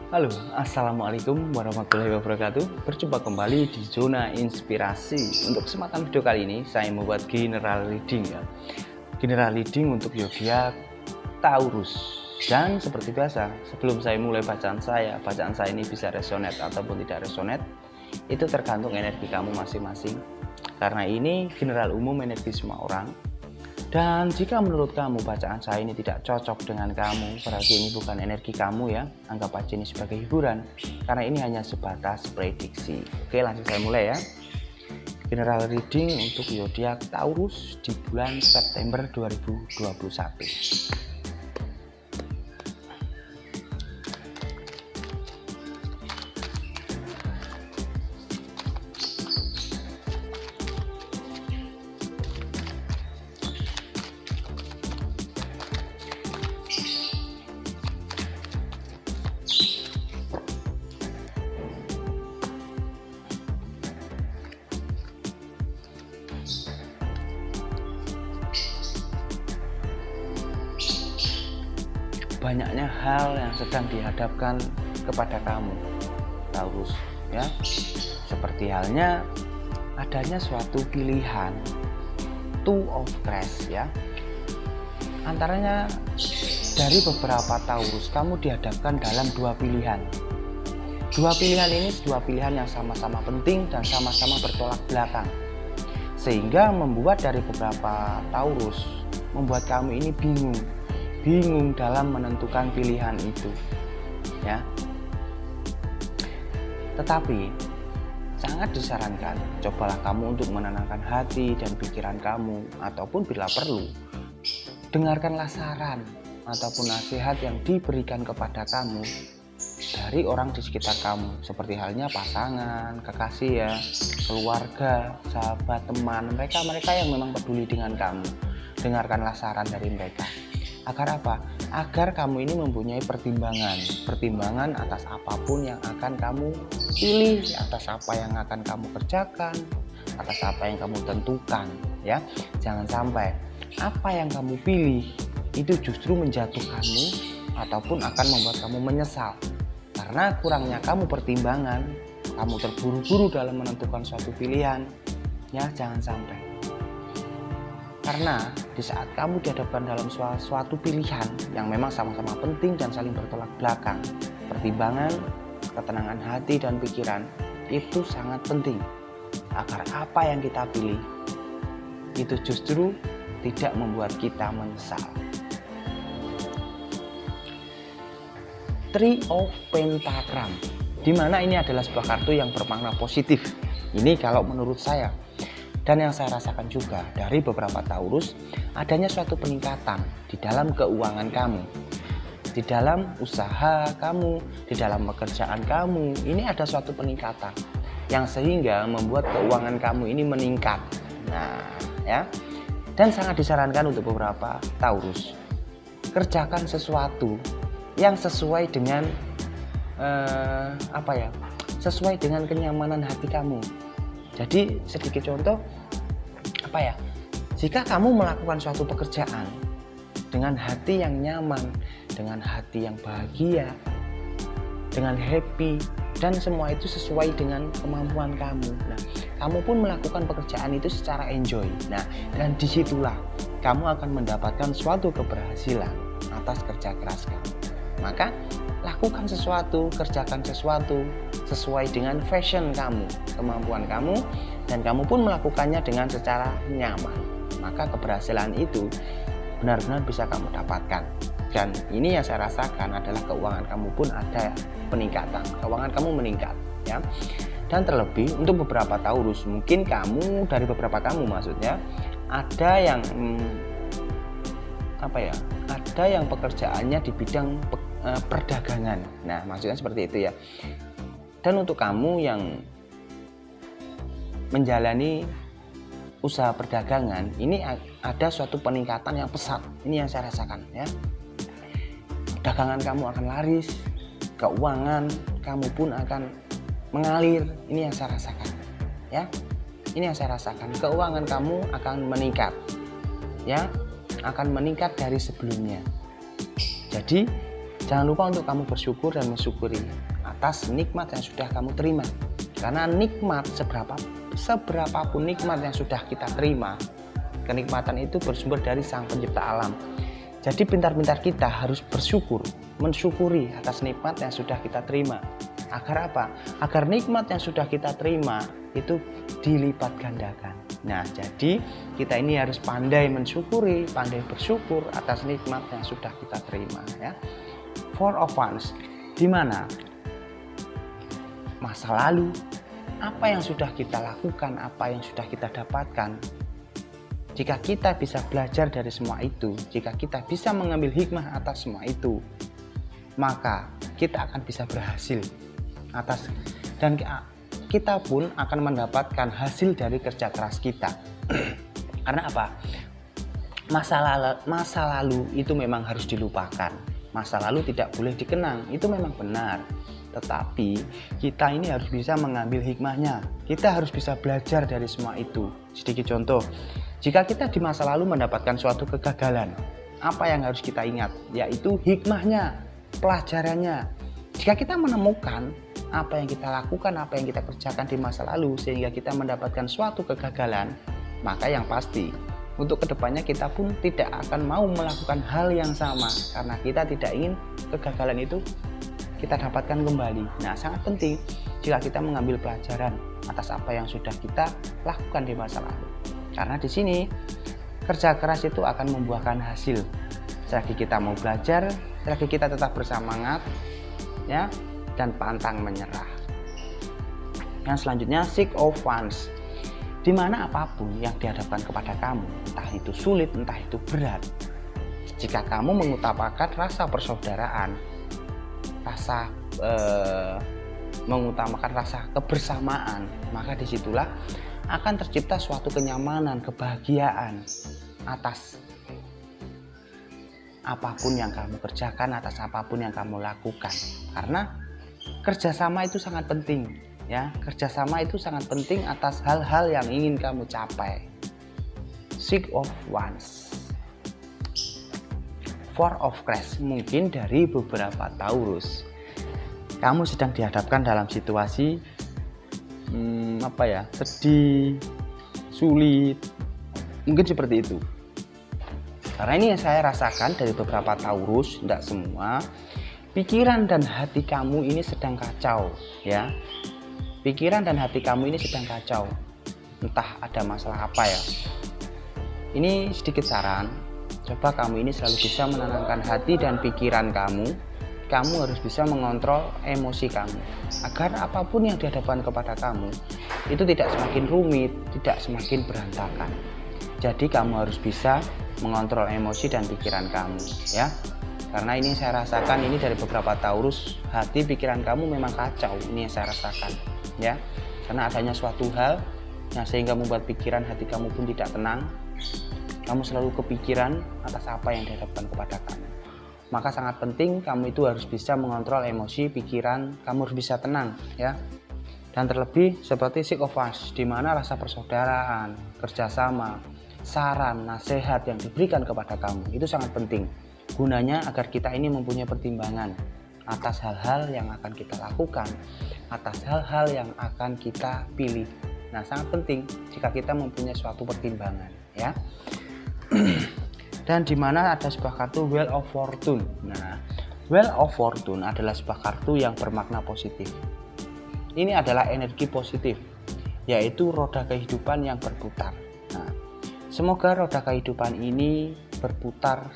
Halo, assalamualaikum warahmatullahi wabarakatuh. Berjumpa kembali di zona inspirasi. Untuk kesempatan video kali ini saya membuat general reading ya. General reading untuk zodiak Taurus. Dan seperti biasa, sebelum saya mulai bacaan saya ini bisa resonate ataupun tidak resonate, itu tergantung energi kamu masing-masing. Karena ini general umum energi semua orang. Dan jika menurut kamu bacaan saya ini tidak cocok dengan kamu, berarti ini bukan energi kamu ya. Anggap aja ini sebagai hiburan, karena ini hanya sebatas prediksi. Oke, langsung saya mulai ya. General reading untuk zodiak Taurus di bulan September 2021. Banyaknya hal yang sedang dihadapkan kepada kamu, Taurus ya. Seperti halnya adanya suatu pilihan, Two of Cups ya. Antaranya dari beberapa Taurus, kamu dihadapkan dalam dua pilihan. Dua pilihan ini dua pilihan yang sama-sama penting dan sama-sama bertolak belakang. Sehingga membuat dari beberapa Taurus, membuat kamu ini bingung dalam menentukan pilihan itu ya. Tetapi sangat disarankan cobalah kamu untuk menenangkan hati dan pikiran kamu, ataupun bila perlu dengarkanlah saran ataupun nasihat yang diberikan kepada kamu dari orang di sekitar kamu, seperti halnya pasangan, kekasih ya, keluarga, sahabat, teman, mereka yang memang peduli dengan kamu. Dengarkanlah saran dari mereka. Agar apa? Agar kamu ini mempunyai pertimbangan atas apapun yang akan kamu pilih, atas apa yang akan kamu kerjakan, atas apa yang kamu tentukan ya. Jangan sampai apa yang kamu pilih itu justru menjatuhkanmu ataupun akan membuat kamu menyesal. Karena kurangnya kamu pertimbangan, kamu terburu-buru dalam menentukan suatu pilihan ya, jangan sampai. Karena di saat kamu dihadapkan dalam suatu pilihan yang memang sama-sama penting dan saling bertolak belakang, pertimbangan, ketenangan hati dan pikiran itu sangat penting agar apa yang kita pilih itu justru tidak membuat kita menyesal. Three of Pentagram, dimana ini adalah sebuah kartu yang bermakna positif. Ini kalau menurut saya. Dan yang saya rasakan juga dari beberapa Taurus, adanya suatu peningkatan di dalam keuangan kamu, di dalam usaha kamu, di dalam pekerjaan kamu. Ini ada suatu peningkatan yang sehingga membuat keuangan kamu ini meningkat. Nah ya, dan sangat disarankan untuk beberapa Taurus, kerjakan sesuatu yang sesuai dengan sesuai dengan kenyamanan hati kamu. Jadi sedikit contoh jika kamu melakukan suatu pekerjaan dengan hati yang nyaman, dengan hati yang bahagia, dengan happy, dan semua itu sesuai dengan kemampuan kamu. Nah, kamu pun melakukan pekerjaan itu secara enjoy. Nah, dan disitulah kamu akan mendapatkan suatu keberhasilan atas kerja keras kamu. Maka lakukan sesuatu, kerjakan sesuatu sesuai dengan fashion kamu, kemampuan kamu, dan kamu pun melakukannya dengan secara nyaman. Maka keberhasilan itu benar-benar bisa kamu dapatkan. Dan ini yang saya rasakan adalah keuangan kamu pun ada peningkatan, keuangan kamu meningkat ya. Dan terlebih untuk beberapa Taurus, mungkin kamu, dari beberapa kamu maksudnya, ada yang ada yang pekerjaannya di bidang perdagangan. Nah, maksudnya seperti itu ya. Dan untuk kamu yang menjalani usaha perdagangan, ini ada suatu peningkatan yang pesat. Ini yang saya rasakan ya. Dagangan kamu akan laris, keuangan kamu pun akan mengalir. Ini yang saya rasakan ya. Ini yang saya rasakan, keuangan kamu akan meningkat ya, akan meningkat dari sebelumnya. Jadi Jangan lupa untuk kamu bersyukur dan mensyukuri atas nikmat yang sudah kamu terima. Karena nikmat, seberapapun nikmat yang sudah kita terima, kenikmatan itu bersumber dari Sang Pencipta alam. Jadi pintar-pintar kita harus bersyukur, mensyukuri atas nikmat yang sudah kita terima. Agar apa? Agar nikmat yang sudah kita terima itu dilipat gandakan. Nah, jadi kita ini harus pandai mensyukuri, pandai bersyukur atas nikmat yang sudah kita terima, ya. Four of Wands, di mana masa lalu, apa yang sudah kita lakukan, apa yang sudah kita dapatkan. Jika kita bisa belajar dari semua itu, jika kita bisa mengambil hikmah atas semua itu, maka kita akan bisa berhasil atas, dan kita pun akan mendapatkan hasil dari kerja keras kita. Karena apa? Masa lalu itu memang harus dilupakan. Masa lalu tidak boleh dikenang, itu memang benar. Tetapi kita ini harus bisa mengambil hikmahnya. Kita harus bisa belajar dari semua itu. Sedikit contoh, jika kita di masa lalu mendapatkan suatu kegagalan, apa yang harus kita ingat? Yaitu hikmahnya, pelajarannya. Jika kita menemukan apa yang kita lakukan, apa yang kita kerjakan di masa lalu sehingga kita mendapatkan suatu kegagalan, maka yang pasti untuk kedepannya kita pun tidak akan mau melakukan hal yang sama, karena kita tidak ingin kegagalan itu kita dapatkan kembali. Nah, sangat penting jika kita mengambil pelajaran atas apa yang sudah kita lakukan di masa lalu, karena di sini kerja keras itu akan membuahkan hasil. Selagi kita mau belajar, selagi kita tetap bersemangat, ya, dan pantang menyerah. Yang selanjutnya, Six of Wands, di mana apapun yang dihadapkan kepada kamu, entah itu sulit, entah itu berat, jika kamu mengutamakan rasa persaudaraan, mengutamakan rasa kebersamaan, maka disitulah akan tercipta suatu kenyamanan, kebahagiaan atas apapun yang kamu kerjakan, atas apapun yang kamu lakukan. Karena kerjasama itu sangat penting, ya. Kerjasama itu sangat penting atas hal-hal yang ingin kamu capai. Six of Wands, Four of Cups, mungkin dari beberapa Taurus, kamu sedang dihadapkan dalam situasi sedih, sulit, mungkin seperti itu. Karena ini yang saya rasakan dari beberapa Taurus, tidak semua. Pikiran dan hati kamu ini sedang kacau, ya. Pikiran dan hati kamu ini sedang kacau. Entah ada masalah apa, ya. Ini sedikit saran. Coba kamu ini selalu bisa menenangkan hati dan pikiran kamu. Kamu harus bisa mengontrol emosi kamu, agar apapun yang dihadapkan kepada kamu itu tidak semakin rumit, tidak semakin berantakan. Jadi kamu harus bisa mengontrol emosi dan pikiran kamu, ya. Karena ini saya rasakan ini dari beberapa Taurus, hati pikiran kamu memang kacau. Ini yang saya rasakan, ya. Karena adanya suatu hal yang sehingga membuat pikiran hati kamu pun tidak tenang. Kamu selalu kepikiran atas apa yang dihadapkan kepada kamu. Maka sangat penting kamu itu harus bisa mengontrol emosi, pikiran, kamu harus bisa tenang, ya. Dan terlebih seperti Six of Wands, di mana rasa persaudaraan, kerjasama, saran, nasihat yang diberikan kepada kamu itu sangat penting. Gunanya agar kita ini mempunyai pertimbangan atas hal-hal yang akan kita lakukan, atas hal-hal yang akan kita pilih. Nah, sangat penting jika kita mempunyai suatu pertimbangan, ya. Dan di mana ada sebuah kartu Wheel of Fortune. Nah, Wheel of Fortune adalah sebuah kartu yang bermakna positif. Ini adalah energi positif, yaitu roda kehidupan yang berputar. Nah, semoga roda kehidupan ini berputar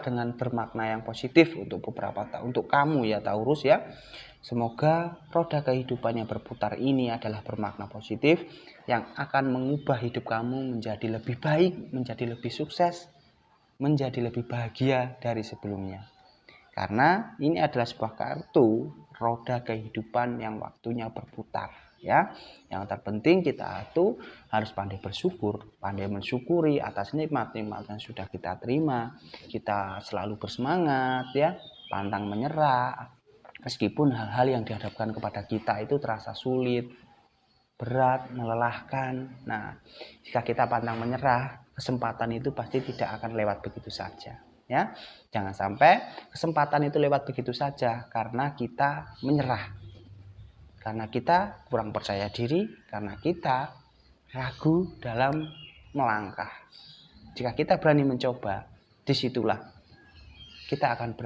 dengan bermakna yang positif untuk kamu, ya Taurus, ya. Semoga roda kehidupan yang berputar ini adalah bermakna positif yang akan mengubah hidup kamu menjadi lebih baik, menjadi lebih sukses, menjadi lebih bahagia dari sebelumnya. Karena ini adalah sebuah kartu roda kehidupan yang waktunya berputar, ya. Yang terpenting kita itu harus pandai bersyukur, pandai mensyukuri atas nikmat-nikmat yang sudah kita terima. Kita selalu bersemangat, ya, pantang menyerah. Meskipun hal-hal yang dihadapkan kepada kita itu terasa sulit, berat, melelahkan. Nah, jika kita pantang menyerah, kesempatan itu pasti tidak akan lewat begitu saja. ya. Jangan sampai kesempatan itu lewat begitu saja karena kita menyerah, karena kita kurang percaya diri, karena kita ragu dalam melangkah. Jika kita berani mencoba, disitulah kita akan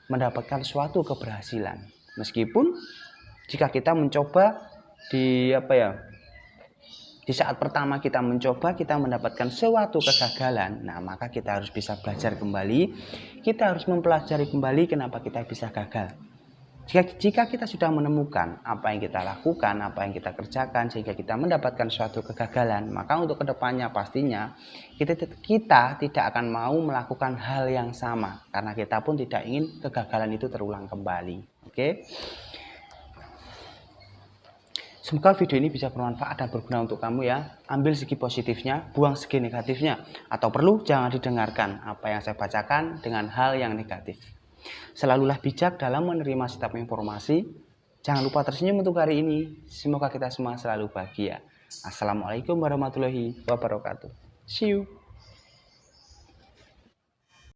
mendapatkan suatu keberhasilan. Meskipun jika kita mencoba di saat pertama kita mencoba, kita mendapatkan suatu kegagalan. Nah, maka kita harus bisa belajar kembali. Kita harus mempelajari kembali kenapa kita bisa gagal. Jika kita sudah menemukan apa yang kita lakukan, apa yang kita kerjakan, sehingga kita mendapatkan suatu kegagalan, maka untuk kedepannya pastinya kita tidak akan mau melakukan hal yang sama. Karena kita pun tidak ingin kegagalan itu terulang kembali. Oke? Semoga video ini bisa bermanfaat dan berguna untuk kamu ya. Ambil segi positifnya, buang segi negatifnya. Atau perlu jangan didengarkan apa yang saya bacakan dengan hal yang negatif. Selalulah bijak dalam menerima setiap informasi. Jangan lupa tersenyum untuk hari ini. Semoga kita semua selalu bahagia. Assalamualaikum warahmatullahi wabarakatuh. See you.